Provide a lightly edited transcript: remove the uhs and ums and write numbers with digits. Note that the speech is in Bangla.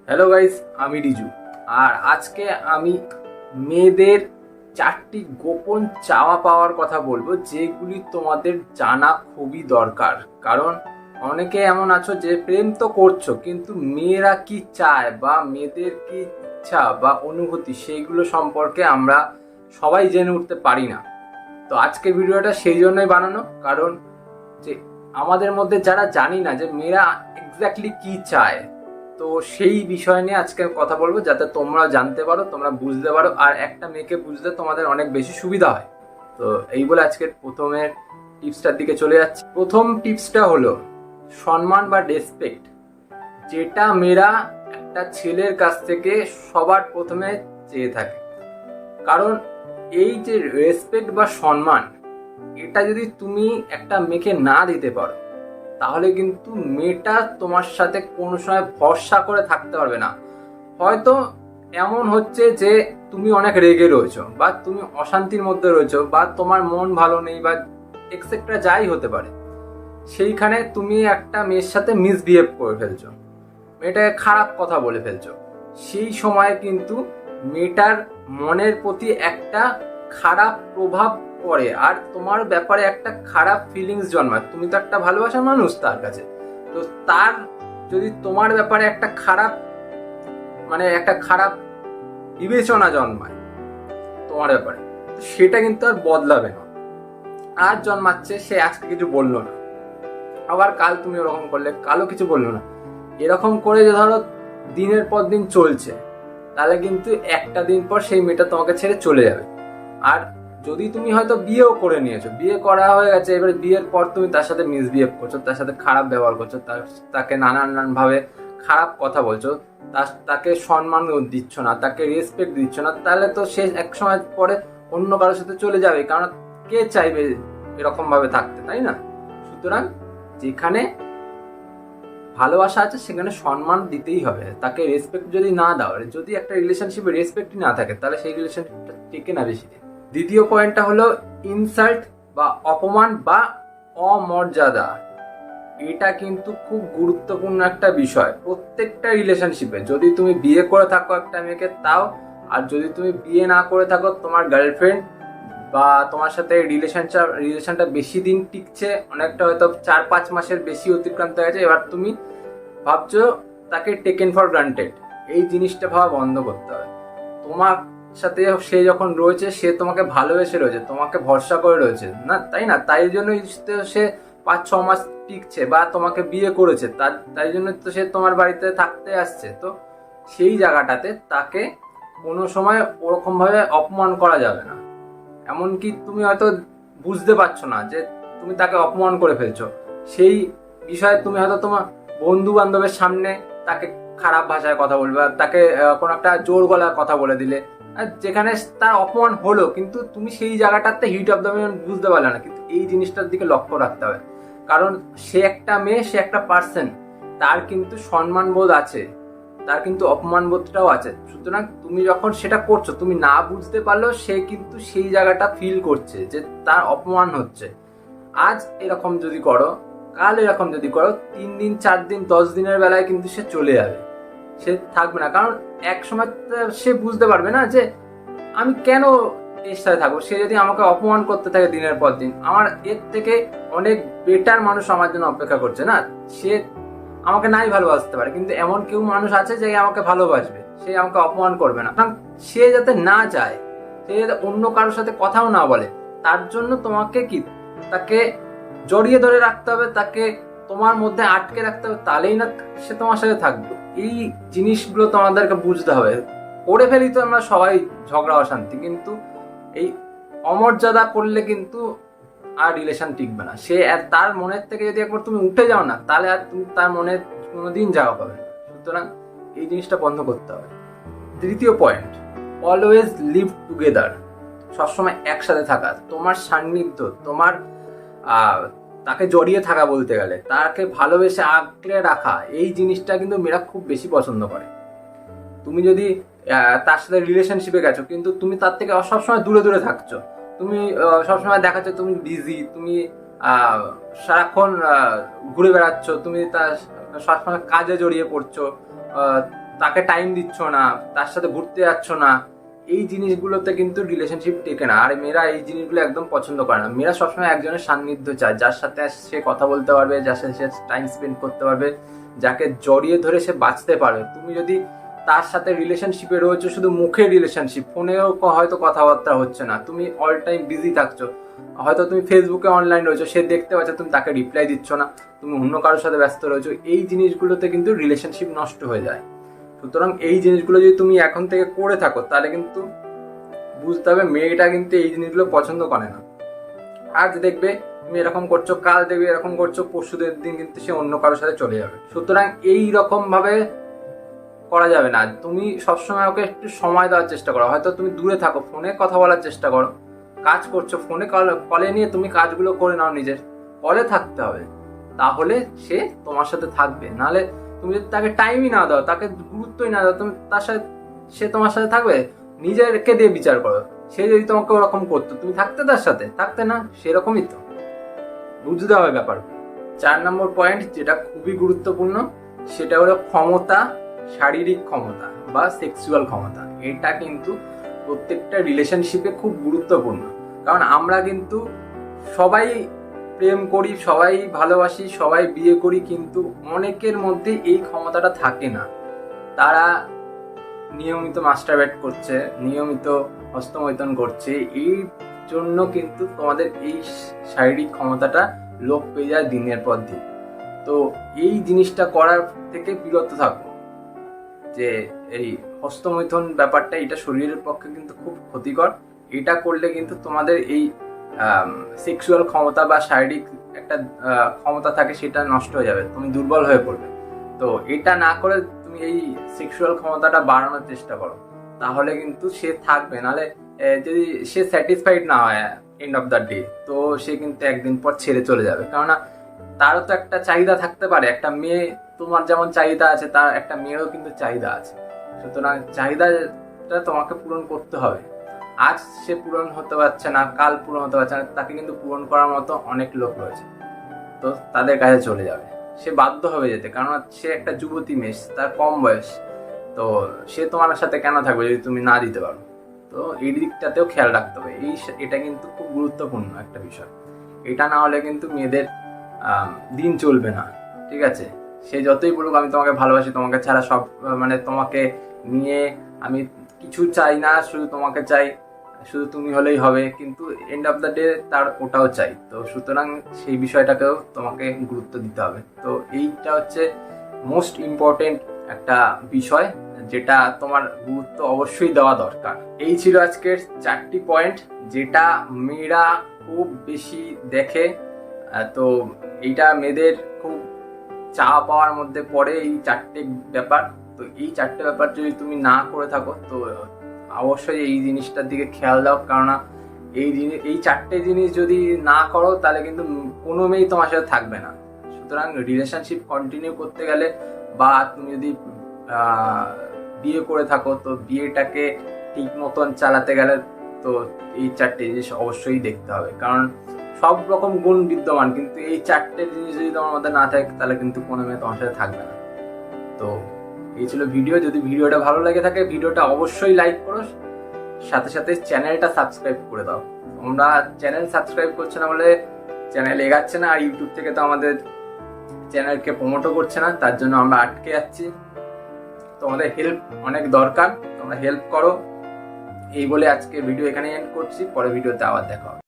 হ্যালো গাইস, আমি রিজু। আর আজকে আমি মেয়েদের 4টি গোপন চাওয়া পাওয়ার কথা বলবো, যেগুলি তোমাদের জানা খুবই দরকার। কারণ অনেকে এমন আছো যে প্রেম তো করছো, কিন্তু মেয়েরা কি চায় বা মেয়েদের কি ইচ্ছা বা অনুভূতি, সেইগুলো সম্পর্কে আমরা সবাই জেনে উঠতে পারি না। তো আজকের ভিডিওটা সেই জন্যই বানানো, কারণ যে আমাদের মধ্যে যারা জানি না যে মেয়েরা এক্স্যাক্টলি কি চায়, তো সেই বিষয় নিয়ে আজকে কথা বলবো, যাতে তোমরা জানতে পারো, তোমরা বুঝতে পারো, আর একটা মেয়েকে বুঝতে তোমাদের অনেক বেশি সুবিধা হয়। তো এই বলে আজকের প্রথমের টিপসটার দিকে চলে যাচ্ছি। প্রথম টিপসটা হলো সম্মান বা রেসপেক্ট, যেটা মেয়েরা একটা ছেলের কাছ থেকে সবার প্রথমে চেয়ে থাকে। কারণ এই যে রেসপেক্ট বা সম্মান, এটা যদি তুমি একটা মেয়েকে না দিতে পারো, তাহলে কিন্তু মেয়েটা তোমার সাথে কোনো সময় ভরসা করে থাকতে পারবে না। হয়তো এমন হচ্ছে যে তুমি অনেক রেগে রয়েছো, বা তুমি অশান্তির মধ্যে রয়েছো, বা তোমার মন ভালো নেই, বা এক্সেট্রা যাই হতে পারে, সেইখানে তুমি একটা মেয়ের সাথে মিসবিহেভ করে ফেলছো, মেয়েটাকে খারাপ কথা বলে ফেলছো। সেই সময় কিন্তু মেয়েটার মনের প্রতি একটা খারাপ প্রভাব পড়ে, আর তোমার ব্যাপারে একটা খারাপ ফিলিংস জন্মায়। তুমি তো একটা ভালোবাসার মানুষ তার কাছে, তো তার যদি তোমার ব্যাপারে একটা খারাপ, মানে একটা খারাপ বিবেচনা জন্মায় তোমার ব্যাপারে, তো সেটা কিন্তু আর বদলাবে না। আর জন্মাচ্ছে সে আজকে কিছু বললো না, আবার কাল তুমি ওরকম করলে, কালও কিছু বললো না, এরকম করে যে ধরো দিনের পর দিন চলছে, তাহলে কিন্তু একটা দিন পর সেই মেয়েটা তোমাকে ছেড়ে চলে যাবে। আর যদি তুমি হয়তো বিয়েও করে নিয়েছো, বিয়ে করা হয়ে গেছে, এবারে বিয়ের পর তুমি তার সাথে মিসবিহেভ করছো, তার সাথে খারাপ ব্যবহার করছো, তাকে নানান ভাবে খারাপ কথা বলছো, তাকে সম্মান দিচ্ছ না, তাকে রেসপেক্ট দিচ্ছ না, তাহলে তো সে এক সময় পরে অন্য কারোর সাথে চলে যাবে। কারণ কে চাইবে এরকম ভাবে থাকতে, তাই না? সুতরাং যেখানে ভালোবাসা আছে সেখানে সম্মান দিতেই হবে। তাকে রেসপেক্ট যদি না দাও, যদি একটা রিলেশনশিপে রেসপেক্টই না থাকে, তাহলে সেই রিলেশনশিপটা টেকে না বেশি দিন। দ্বিতীয় পয়েন্টটা হলো ইনসাল্ট বা অপমান বা অমর্যাদা। এটা কিন্তু খুব গুরুত্বপূর্ণ একটা বিষয় প্রত্যেকটা রিলেশনশিপে। যদি তুমি বিয়ে করে থাকো একটা মেয়েকে, তাও, আর যদি তুমি বিয়ে না করে থাকো, তোমার গার্লফ্রেন্ড বা তোমার সাথে রিলেশনটা বেশি দিন টিকছে, অনেকটা হয়তো 4-5 মাসের বেশি অতিক্রান্ত হয়ে গেছে, এবার তুমি ভাবছো তাকে টেকেন ফর গ্রান্টেড। এই জিনিসটা ভাবা বন্ধ করতে হবে। তোমার সাথে সে যখন রয়েছে, সে তোমাকে ভালোবেসে রয়েছে, তোমাকে ভরসা করে রয়েছে না, তাই না? তাই জন্য সে 5-6 মাস টিকছে বা তোমাকে বিয়ে করেছে, তাই জন্য তো সে তোমার বাড়িতে থাকতে আসছে। তো সেই জায়গাটাতে তাকে কোনো সময় ওরকম ভাবে অপমান করা যাবে না। এমনকি তুমি হয়তো বুঝতে পারছো না যে তুমি তাকে অপমান করে ফেলছো, সেই বিষয়ে তুমি হয়তো তোমার বন্ধু বান্ধবের সামনে তাকে খারাপ ভাষায় কথা বলবে, আর তাকে কোনো একটা জোর গলায় কথা বলে দিলে, আর যেখানে তার অপমান হলো, কিন্তু তুমি সেই জায়গাটাতে হিট অফ দ্য মোমেন্ট বুঝতে পারলে না। কিন্তু এই জিনিসটার দিকে লক্ষ্য রাখতে হবে, কারণ সে একটা মেয়ে, সে একটা পার্সন, তার কিন্তু সম্মান বোধ আছে, তার কিন্তু অপমান বোধটাও আছে। সুতরাং তুমি যখন সেটা করছো, তুমি না বুঝতে পারলেও সে কিন্তু সেই জায়গাটা ফিল করছে যে তার অপমান হচ্ছে। আজ এরকম যদি করো, কাল এরকম যদি করো, 3 দিন 4 দিন 10 দিনের বেলায় কিন্তু সে চলে যাবে, সে থাকবে না। কারণ এক সময় সে বুঝতে পারবে না যে আমি কেন এর সাথে থাকবো। সে যদি আমাকে অপমান করতে থাকে দিনের পর দিন, আমার এর থেকে অনেক বেটার মানুষ আমার জন্য অপেক্ষা করছে না। সে আমাকে নাই ভালোবাসতে পারে, কিন্তু এমন কেউ মানুষ আছে যে আমাকে ভালোবাসবে, সে আমাকে অপমান করবে না। সে যাতে না যায়, সে যাতে অন্য কারোর সাথে কথাও না বলে, তার জন্য তোমাকে কি তাকে জড়িয়ে ধরে রাখতে হবে, তাকে তোমার মধ্যে আটকে রাখতে হবে, তাহলেই না সে তোমার সাথে থাকবে। এই জিনিসগুলো তোমাদেরকে বুঝতে হবে। করে ফেলি তো আমরা সবাই ঝগড়া অশান্তি, কিন্তু এই অমর্যাদা করলে কিন্তু আর রিলেশন টিকবে না। সে আর তার মনের থেকে যদি একবার তুমি উঠে যাও না, তাহলে আর তুমি তার মনে কোনোদিন জায়গা পাবে না। সুতরাং এই জিনিসটা বন্ধ করতে হবে। তৃতীয় পয়েন্ট, অলওয়েজ লিভ টুগেদার। সবসময় একসাথে থাকা, তোমার সান্নিধ্য, তোমার তাকে জড়িয়ে থাকা, বলতে গেলে তাকে ভালোবেসে আঁকড়ে রাখা, এই জিনিসটা কিন্তু মেয়েরা খুব বেশি পছন্দ করে। তুমি যদি তার সাথে রিলেশনশিপে গেছো, কিন্তু তুমি তার থেকে সবসময় দূরে দূরে থাকছো, তুমি সবসময় দেখাচ্ছ তুমি বিজি, তুমি সারাক্ষণ ঘুরে বেড়াচ্ছ, তুমি তার সবসময় কাজে জড়িয়ে পড়ছো, তাকে টাইম দিচ্ছ না, তার সাথে ঘুরতে যাচ্ছ না, এই জিনিসগুলোতে কিন্তু রিলেশনশিপ টেকে না। আর মেয়েরা এই জিনিসগুলো একদম পছন্দ করে না। মেয়েরা সবসময় একজনের সান্নিধ্য চায়, যার সাথে সে কথা বলতে পারবে, যার সাথে সে টাইম স্পেন্ড করতে পারবে, যাকে জড়িয়ে ধরে সে বাঁচতে পারবে। তুমি যদি তার সাথে রিলেশনশিপে রয়েছে শুধু মুখের রিলেশনশিপ, ফোনেও হয়তো কথাবার্তা হচ্ছে না, তুমি অল টাইম বিজি থাকছো, হয়তো তুমি ফেসবুকে অনলাইন রয়েছো, সে দেখতে পাচ্ছে, তুমি তাকে রিপ্লাই দিচ্ছ না, তুমি অন্য কারোর সাথে ব্যস্ত রয়েছো, এই জিনিসগুলোতে কিন্তু রিলেশনশিপ নষ্ট হয়ে যায়। সুতরাং এই জিনিসগুলো যদি তুমি এখন থেকে করে থাকো তাহলে কিন্তু বুঝতে হবে মেয়েটা কিন্তু এই জিনিসগুলো পছন্দ করে না। আজ দেখবে তুমি এরকম করছো, কাল দেখবে এরকম করছো, পরশুদের দিন কিন্তু সে অন্য কারোর সাথে চলে যাবে। সুতরাং এই রকম ভাবে করা যাবে না। তুমি সবসময় ওকে একটু সময় দেওয়ার চেষ্টা করো। হয়তো তুমি দূরে থাকো, ফোনে কথা বলার চেষ্টা করো, কাজ করছো ফোনে, কলে নিয়ে তুমি কাজগুলো করে নাও, নিজের কলে থাকতে হবে, তাহলে সে তোমার সাথে থাকবে। নাহলে তুমি যদি তাকে টাইমই না দাও, তাকে গুরুত্বই না দাও, তুমি তার সাথে, সে তোমার সাথে থাকবে? নিজেকে দিয়ে বিচার করো। সে যদি তোমাকে ওরকম করতো, তুমি থাকতে তার সাথে? থাকতে না। সেরকমই তো, বুঝতে হবে ব্যাপার। 4 নম্বর পয়েন্ট যেটা খুবই গুরুত্বপূর্ণ, সেটা হলো ক্ষমতা, শারীরিক ক্ষমতা বা সেক্সুয়াল ক্ষমতা। এটা কিন্তু প্রত্যেকটা রিলেশনশিপে খুব গুরুত্বপূর্ণ। কারণ আমরা কিন্তু সবাই প্রেম করি, সবাই ভালোবাসি, সবাই বিয়ে করি, কিন্তু অনেকের মধ্যে এই ক্ষমতাটা থাকে না। তারা নিয়মিত মাস্টারবেট করছে, নিয়মিত হস্তমৈথুন করছে, এই জন্য কিন্তু তোমাদের এই শারীরিক ক্ষমতাটা লোপ পেয়ে যায় দিনের পর দিন। তো এই জিনিসটা করার থেকে বিরত থাকো। যে এই হস্তমৈথুন ব্যাপারটা, এটা শরীরের পক্ষে কিন্তু খুব ক্ষতিকর। এটা করলে কিন্তু তোমাদের এই সেক্সুয়াল ক্ষমতা বা শারীরিক একটা ক্ষমতা থাকে, সেটা নষ্ট হয়ে যাবে, তুমি দুর্বল হয়ে পড়বে। তো এটা না করে তুমি এই সেক্সুয়াল ক্ষমতাটা বাড়ানোর চেষ্টা করো, তাহলে কিন্তু সে থাকবে। নাহলে যদি সে স্যাটিসফাইড না হয় এন্ড অফ দ্য ডে, তো সে কিন্তু একদিন পর ছেড়ে চলে যাবে। কেননা তারও তো একটা চাহিদা থাকতে পারে। একটা মেয়ে, তোমার যেমন চাহিদা আছে, তার একটা মেয়েরও কিন্তু চাহিদা আছে। সুতরাং চাহিদাটা তোমাকে পূরণ করতে হবে। আজ সে পূরণ হতে পারছে না, কাল পূরণ হতে পারছে না, তাকে কিন্তু পূরণ করার মতো অনেক লোক রয়েছে, তো তাদের কাছে চলে যাবে। সে বাধ্য হবে যেতে, কারণ সে একটা যুবতী মেয়ে, তার কম বয়স, তো সে তোমার সাথে কেন থাকবে যদি তুমি না দিতে পারো? তো এই দিকটাতেও খেয়াল রাখতে হবে। এটা কিন্তু খুব গুরুত্বপূর্ণ একটা বিষয়। এটা না হলে কিন্তু মেয়েদের দিন চলবে না, ঠিক আছে? সে যতই বলুক আমি তোমাকে ভালোবাসি, তোমাকে ছাড়া সব, মানে তোমাকে নিয়ে আমি কিছু চাই না, শুধু তোমাকে চাই, শুধু তুমি হলেই হবে, কিন্তু এন্ড অফ দ্য ডে তার ওটাও চাই। তো সুতরাং সেই বিষয়টাকেও তোমাকে গুরুত্ব দিতে হবে। তো এইটা হচ্ছে মোস্ট ইম্পর্টেন্ট একটা বিষয়, যেটা তোমার গুরুত্ব অবশ্যই দেওয়া দরকার। এই ছিল আজকের 4টি পয়েন্ট, যেটা মেয়েরা খুব বেশি দেখে। তো এইটা মেয়েদের খুব চাওয়া পাওয়ার মধ্যে পড়ে, এই 4টে ব্যাপার। তো এই 4টে ব্যাপার যদি তুমি না করে থাকো, তো অবশ্যই এই জিনিসটার দিকে খেয়াল দাও। কেননা এই 4টে জিনিস যদি না করো, তাহলে কিন্তু কোনো মেয়েই তোমার সাথে থাকবে না। সুতরাং রিলেশনশিপ কন্টিনিউ করতে গেলে, বা তুমি যদি বিয়ে করে থাকো, তো বিয়েটাকে ঠিক মতন চালাতে গেলে তো এই 4টে জিনিস অবশ্যই দেখতে হবে। কারণ সব রকম গুণ বিদ্যমান, কিন্তু এই 4টে জিনিস যদি তোমার মধ্যে না থাকে, তাহলে কিন্তু কোনো মেয়ে তোমার সাথে থাকবে না। তো এই ছিল ভিডিও। যদি ভিডিওটা ভালো লেগে থাকে, ভিডিওটা অবশ্যই লাইক করো, সাথে সাথে চ্যানেলটা সাবস্ক্রাইব করে দাও। তোমরা চ্যানেল সাবস্ক্রাইব করছো না বলে চ্যানেল এগাচ্ছে না, আর ইউটিউব থেকে তো আমাদের চ্যানেলকে প্রমোটও করছে না, তার জন্য আমরা আটকে যাচ্ছি। তোমাদের হেল্প অনেক দরকার, তোমরা হেল্প করো। এই বলে আজকে ভিডিও এখানে এন্ড করছি, পরে ভিডিওতে আবার দেখা হবে।